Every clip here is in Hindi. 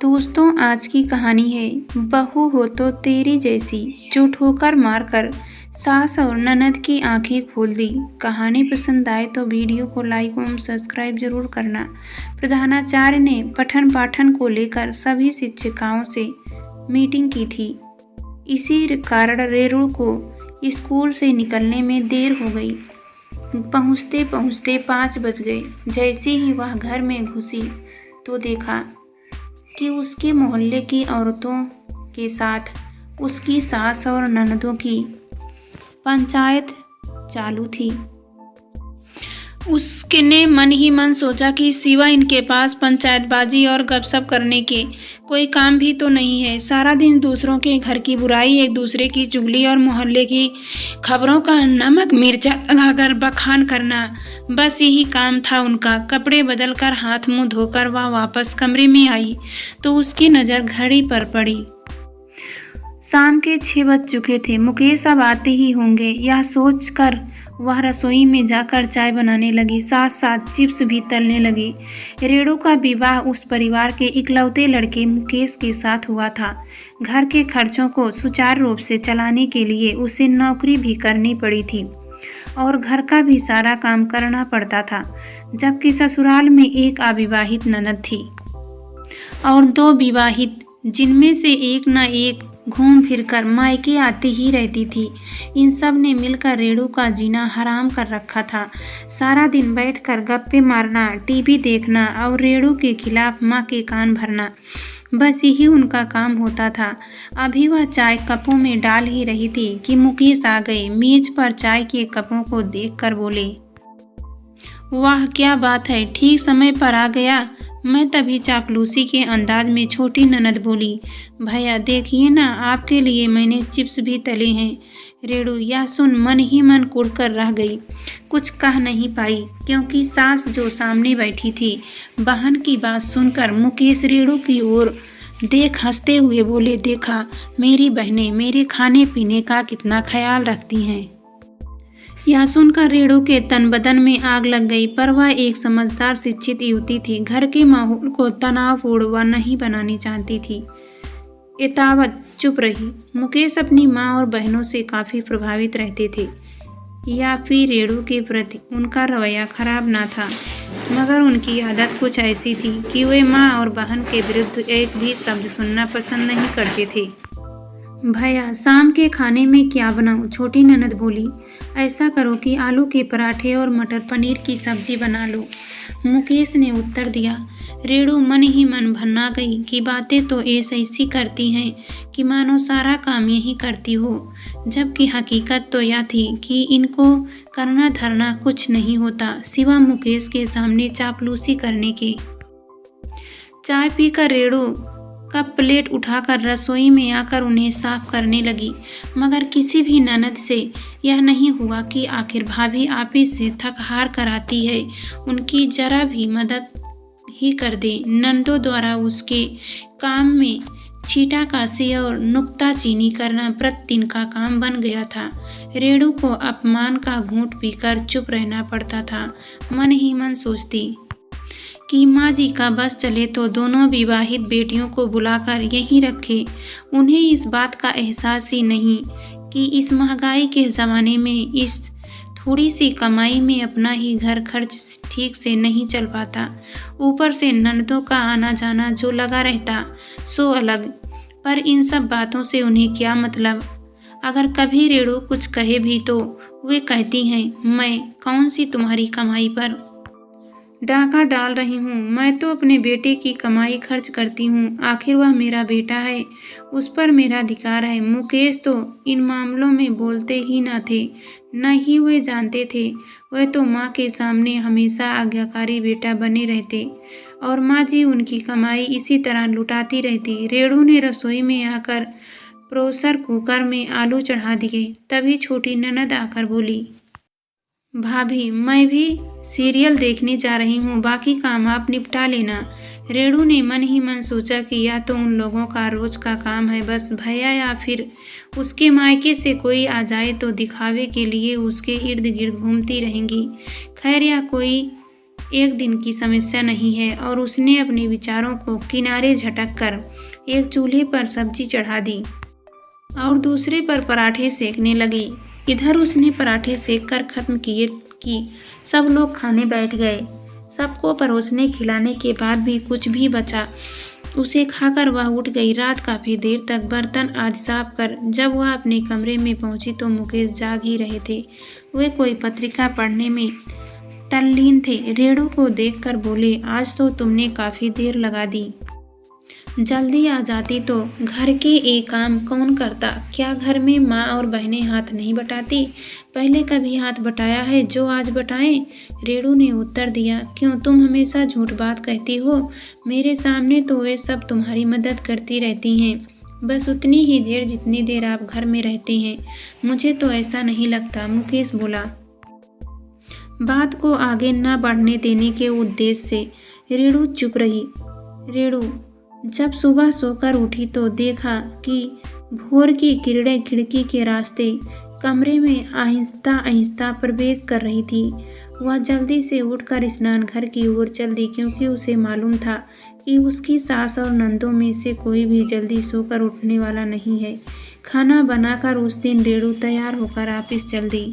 दोस्तों, आज की कहानी है बहू हो तो तेरी जैसी, जो ठोकर मारकर सास और ननद की आंखें खोल दी। कहानी पसंद आए तो वीडियो को लाइक एवं सब्सक्राइब जरूर करना। प्रधानाचार्य ने पठन पाठन को लेकर सभी शिक्षिकाओं से मीटिंग की थी। इसी कारण रेणु को स्कूल से निकलने में देर हो गई। पहुँचते पहुँचते 5 बज गए। जैसे ही वह घर में घुसी तो देखा कि उसके मोहल्ले की औरतों के साथ उसकी सास और ननदों की पंचायत चालू थी। उसने मन ही मन सोचा कि सिवा इनके पास पंचायतबाजी और गपशप करने के कोई काम भी तो नहीं है। सारा दिन दूसरों के घर की बुराई, एक दूसरे की चुगली और मोहल्ले की खबरों का नमक मिर्चा लगाकर बखान करना, बस यही काम था उनका। कपड़े बदलकर हाथ मुंह धोकर वह वापस कमरे में आई तो उसकी नज़र घड़ी पर पड़ी। शाम के 6 बज चुके थे। मुकेश अब आते ही होंगे, यह सोचकर वह रसोई में जाकर चाय बनाने लगी, साथ साथ चिप्स भी तलने लगी। रेणु का विवाह उस परिवार के इकलौते लड़के मुकेश के साथ हुआ था। घर के खर्चों को सुचारू रूप से चलाने के लिए उसे नौकरी भी करनी पड़ी थी और घर का भी सारा काम करना पड़ता था, जबकि ससुराल में एक अविवाहित ननद थी और 2 विवाहित, जिनमें से एक न एक घूम फिरकर मायके आती ही रहती थी। इन सब ने मिलकर रेणु का जीना हराम कर रखा था। सारा दिन बैठकर गप्पे मारना, टीवी देखना और रेणु के खिलाफ माँ के कान भरना, बस यही उनका काम होता था। अभी वह चाय कपों में डाल ही रही थी कि मुकेश आ गए। मेज पर चाय के कपों को देखकर बोले, वाह क्या बात है, ठीक समय पर आ गया। मैं तभी चापलूसी के अंदाज में छोटी ननद बोली, भैया देखिए ना, आपके लिए मैंने चिप्स भी तले हैं। रेणु यह सुन मन ही मन कुढ़कर रह गई। कुछ कह नहीं पाई क्योंकि सास जो सामने बैठी थी। बहन की बात सुनकर मुकेश रेणु की ओर देख हंसते हुए बोले, देखा मेरी बहनें मेरे खाने पीने का कितना ख्याल रखती हैं। यह सुनकर रेणु के तन बदन में आग लग गई, पर वह एक समझदार शिक्षित युवती थी। घर के माहौल को तनावपूर्ण वह नहीं बनानी चाहती थी। एतावत चुप रही। मुकेश अपनी माँ और बहनों से काफ़ी प्रभावित रहते थे, या फिर रेणु के प्रति उनका रवैया खराब ना था, मगर उनकी आदत कुछ ऐसी थी कि वे माँ और बहन के विरुद्ध एक भी शब्द सुनना पसंद नहीं करते थे। भैया शाम के खाने में क्या बनाऊं? छोटी ननद बोली, ऐसा करो कि आलू के पराठे और मटर पनीर की सब्जी बना लो। मुकेश ने उत्तर दिया। रेणु मन ही मन भन्ना गई कि बातें तो ऐसी करती हैं कि मानो सारा काम यही करती हो, जबकि हकीकत तो यह थी कि इनको करना धरना कुछ नहीं होता सिवा मुकेश के सामने चापलूसी करने के। चाय पीकर रेणु का प्लेट उठाकर रसोई में आकर उन्हें साफ करने लगी, मगर किसी भी ननद से यह नहीं हुआ कि आखिर भाभी आप ही से थक हार कर आती है, उनकी जरा भी मदद ही कर दे। नंदों द्वारा उसके काम में छींटाकशी और नुक्ताचीनी करना प्रतिदिन का काम बन गया था। रेणु को अपमान का घूंट पीकर चुप रहना पड़ता था। मन ही मन सोचती कि माँ जी का बस चले तो दोनों विवाहित बेटियों को बुलाकर यहीं रखे। उन्हें इस बात का एहसास ही नहीं कि इस महंगाई के ज़माने में इस थोड़ी सी कमाई में अपना ही घर खर्च ठीक से नहीं चल पाता। ऊपर से ननदों का आना जाना जो लगा रहता सो अलग। पर इन सब बातों से उन्हें क्या मतलब? अगर कभी रेणु कुछ कहे भी तो वे कहती हैं, मैं कौन सी तुम्हारी कमाई पर डाका डाल रही हूँ, मैं तो अपने बेटे की कमाई खर्च करती हूँ। आखिर वह मेरा बेटा है, उस पर मेरा अधिकार है। मुकेश तो इन मामलों में बोलते ही न थे, न ही वे जानते थे। वह तो माँ के सामने हमेशा आज्ञाकारी बेटा बने रहते और माँ जी उनकी कमाई इसी तरह लुटाती रहती। रेणु ने रसोई में आकर प्रेशर कुकर में आलू चढ़ा दिए। तभी छोटी ननद आकर बोली, भाभी मैं भी सीरियल देखने जा रही हूँ, बाकी काम आप निपटा लेना। रेणु ने मन ही मन सोचा कि या तो उन लोगों का रोज का काम है बस भैया, या फिर उसके मायके से कोई आ जाए तो दिखावे के लिए उसके इर्द गिर्द घूमती रहेंगी। खैर या कोई एक दिन की समस्या नहीं है। और उसने अपने विचारों को किनारे झटक कर एक चूल्हे पर सब्जी चढ़ा दी और दूसरे पर पराठे सेकने लगी। इधर उसने पराठे सेक कर खत्म किए कि सब लोग खाने बैठ गए। सबको परोसने खिलाने के बाद भी कुछ भी बचा उसे खाकर वह उठ गई। रात काफ़ी देर तक बर्तन आदि साफ कर जब वह अपने कमरे में पहुंची तो मुकेश जाग ही रहे थे। वे कोई पत्रिका पढ़ने में तल्लीन थे। रेणु को देखकर बोले, आज तो तुमने काफ़ी देर लगा दी। जल्दी आ जाती तो घर के एक काम कौन करता? क्या घर में माँ और बहनें हाथ नहीं बटाती? पहले कभी हाथ बटाया है जो आज बटाएं? रेणु ने उत्तर दिया, क्यों तुम हमेशा झूठ बात कहती हो? मेरे सामने तो वे सब तुम्हारी मदद करती रहती हैं, बस उतनी ही देर जितनी देर आप घर में रहते हैं। मुझे तो ऐसा नहीं लगता, मुकेश बोला। बात को आगे न बढ़ने देने के उद्देश्य से रेणु चुप रही। रेणु जब सुबह सोकर उठी तो देखा कि भोर की किरणें खिड़की के रास्ते कमरे में आहिस्ता आहिस्ता प्रवेश कर रही थी। वह जल्दी से उठकर स्नान घर की ओर चल दी, क्योंकि उसे मालूम था कि उसकी सास और नंदों में से कोई भी जल्दी सोकर उठने वाला नहीं है। खाना बनाकर उस दिन रेणु तैयार होकर ऑफिस चल दी।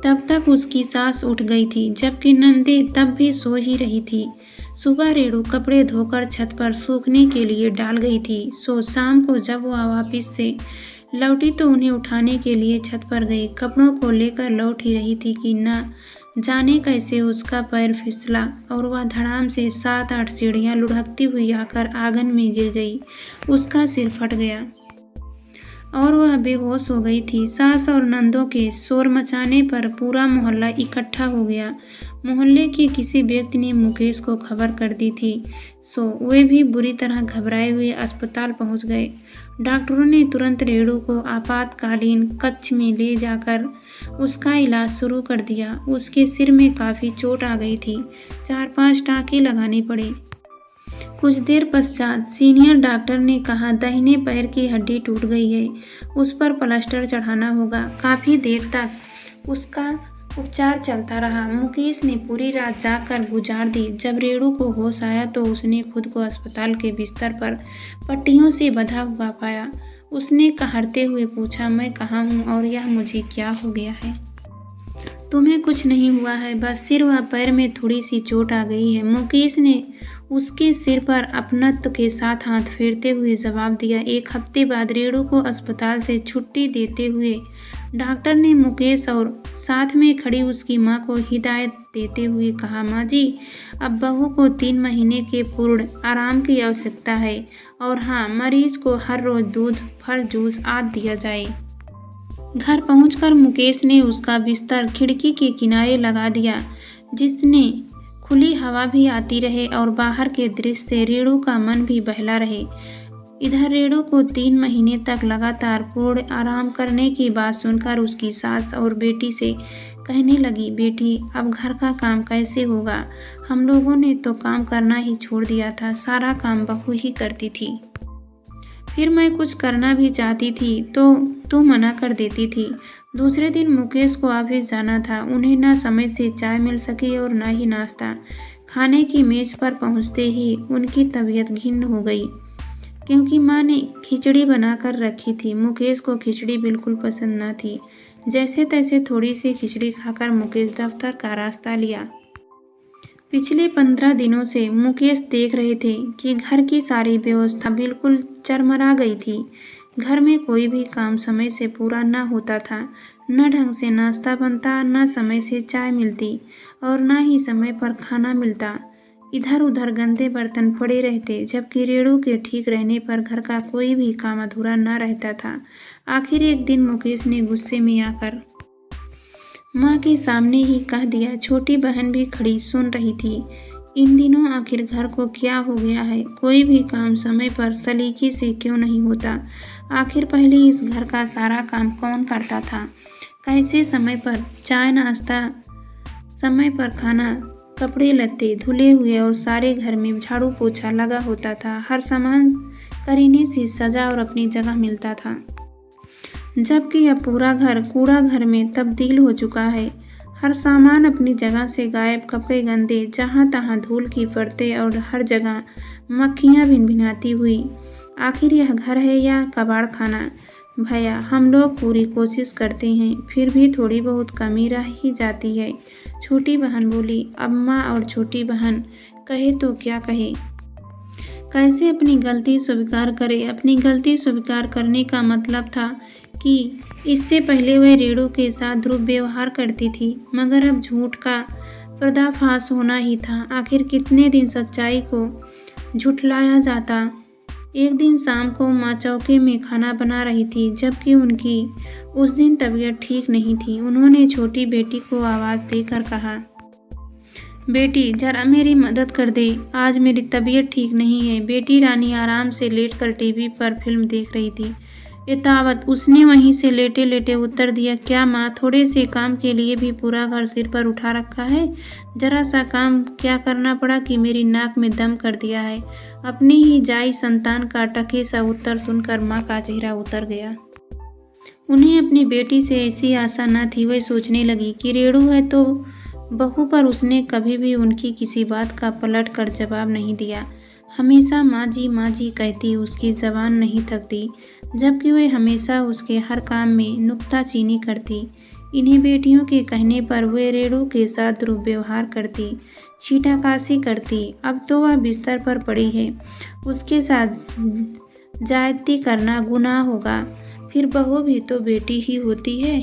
तब तक उसकी सास उठ गई थी, जबकि नंदे तब भी सो ही रही थी। सुबह रेणु कपड़े धोकर छत पर सूखने के लिए डाल गई थी। शाम को जब वह ऑफिस से लौटी तो उन्हें उठाने के लिए छत पर गई। कपड़ों को लेकर लौट ही रही थी कि न जाने कैसे उसका पैर फिसला और वह धड़ाम से 7-8 सीढ़ियाँ लुढ़कती हुई आकर आंगन में गिर गई। उसका सिर फट गया और वह बेहोश हो गई थी। सास और नंदों के शोर मचाने पर पूरा मोहल्ला इकट्ठा हो गया। मोहल्ले के किसी व्यक्ति ने मुकेश को खबर कर दी थी, वे भी बुरी तरह घबराए हुए अस्पताल पहुंच गए। डॉक्टरों ने तुरंत रेणु को आपातकालीन कक्ष में ले जाकर उसका इलाज शुरू कर दिया। उसके सिर में काफ़ी चोट आ गई थी, 4-5 टाँके लगाने पड़े। कुछ देर पश्चात सीनियर डॉक्टर ने कहा, दाहिने पैर की हड्डी टूट गई है, उस पर प्लास्टर चढ़ाना होगा। काफ़ी देर तक उसका उपचार चलता रहा। मुकेश ने पूरी रात जागकर गुजार दी। जब रेणु को होश आया तो उसने खुद को अस्पताल के बिस्तर पर पट्टियों से बंधा हुआ पाया। उसने कहरते हुए पूछा, मैं कहाँ हूँ और यह मुझे क्या हो गया है? तुम्हें कुछ नहीं हुआ है, बस सिर व पैर में थोड़ी सी चोट आ गई है। मुकेश ने उसके सिर पर अपनत्व के साथ हाथ फेरते हुए जवाब दिया। 1 हफ्ते बाद रेणु को अस्पताल से छुट्टी देते हुए डॉक्टर ने मुकेश और साथ में खड़ी उसकी मां को हिदायत देते हुए कहा, माँ जी, अब बहू को 3 महीने के पूर्ण आराम की आवश्यकता है और हाँ, मरीज को हर रोज दूध, फल, जूस आदि दिया जाए। घर पहुंचकर मुकेश ने उसका बिस्तर खिड़की के किनारे लगा दिया, जिसने खुली हवा भी आती रहे और बाहर के दृश्य से रेणु का मन भी बहला रहे। इधर रेणु को 3 महीने तक लगातार पूर्ण आराम करने की बात सुनकर उसकी सास और बेटी से कहने लगी, बेटी, अब घर का काम कैसे होगा? हम लोगों ने तो काम करना ही छोड़ दिया था, सारा काम बहू ही करती थी। फिर मैं कुछ करना भी चाहती थी तो तू मना कर देती थी। दूसरे दिन मुकेश को ऑफिस जाना था। उन्हें ना समय से चाय मिल सकी और ना ही नाश्ता। खाने की मेज पर पहुंचते ही उनकी तबीयत खिन्न हो गई, क्योंकि माँ ने खिचड़ी बनाकर रखी थी। मुकेश को खिचड़ी बिल्कुल पसंद न थी। जैसे तैसे थोड़ी सी खिचड़ी खाकर मुकेश दफ्तर का रास्ता लिया। पिछले 15 दिनों से मुकेश देख रहे थे कि घर की सारी व्यवस्था बिल्कुल चरमरा गई थी। घर में कोई भी काम समय से पूरा न होता था। न ढंग से नाश्ता बनता, न समय से चाय मिलती और न ही समय पर खाना मिलता। इधर उधर गंदे बर्तन पड़े रहते, जबकि रेणु के ठीक रहने पर घर का कोई भी काम अधूरा न रहता था। आखिर एक दिन मुकेश ने गुस्से में आकर माँ के सामने ही कह दिया। छोटी बहन भी खड़ी सुन रही थी। इन दिनों आखिर घर को क्या हो गया है? कोई भी काम समय पर सलीके से क्यों नहीं होता? आखिर पहले इस घर का सारा काम कौन करता था? कैसे समय पर चाय नाश्ता, समय पर खाना, कपड़े लत्ते धुले हुए और सारे घर में झाड़ू पोछा लगा होता था। हर सामान करीने से सजा और अपनी जगह मिलता था, जबकि अब पूरा घर कूड़ा घर में तब्दील हो चुका है। हर सामान अपनी जगह से गायब, कपड़े गंदे, जहाँ तहाँ धूल की परतें और हर जगह मक्खियाँ भिनभिनाती हुई। आखिर यह घर है या कबाड़ खाना? भैया, हम लोग पूरी कोशिश करते हैं, फिर भी थोड़ी बहुत कमी रह ही जाती है। छोटी बहन बोली। अम्मा और छोटी बहन कहे तो क्या कहे? कैसे अपनी गलती स्वीकार करे? अपनी गलती स्वीकार करने का मतलब था कि इससे पहले वह रेणु के साथ दुर्व्यवहार करती थी, मगर अब झूठ का पर्दाफाश होना ही था। आखिर कितने दिन सच्चाई को झुठलाया जाता। एक दिन शाम को माँ चौके में खाना बना रही थी, जबकि उनकी उस दिन तबीयत ठीक नहीं थी। उन्होंने छोटी बेटी को आवाज़ देकर कहा, बेटी जरा मेरी मदद कर दे, आज मेरी तबीयत ठीक नहीं है। बेटी रानी आराम से लेटकर टीवी पर फिल्म देख रही थी। एतावत उसने वहीं से लेटे लेटे उत्तर दिया, क्या माँ, थोड़े से काम के लिए भी पूरा घर सिर पर उठा रखा है? जरा सा काम क्या करना पड़ा कि मेरी नाक में दम कर दिया है। अपनी ही जाई संतान का टके सा उत्तर सुनकर माँ का चेहरा उतर गया। उन्हें अपनी बेटी से ऐसी आशा न थी। वह सोचने लगी कि रेणु है तो बहू, पर उसने कभी भी उनकी किसी बात का पलट कर जवाब नहीं दिया। हमेशा माँ जी कहती, उसकी ज़बान नहीं थकती, जबकि वह हमेशा उसके हर काम में नुक्ताचीनी करती। इन्हीं बेटियों के कहने पर वह रेणु के साथ दुर्व्यवहार करती, छीटाकाशी करती। अब तो वह बिस्तर पर पड़ी है, उसके साथ ज्यादती करना गुनाह होगा। फिर बहू भी तो बेटी ही होती है।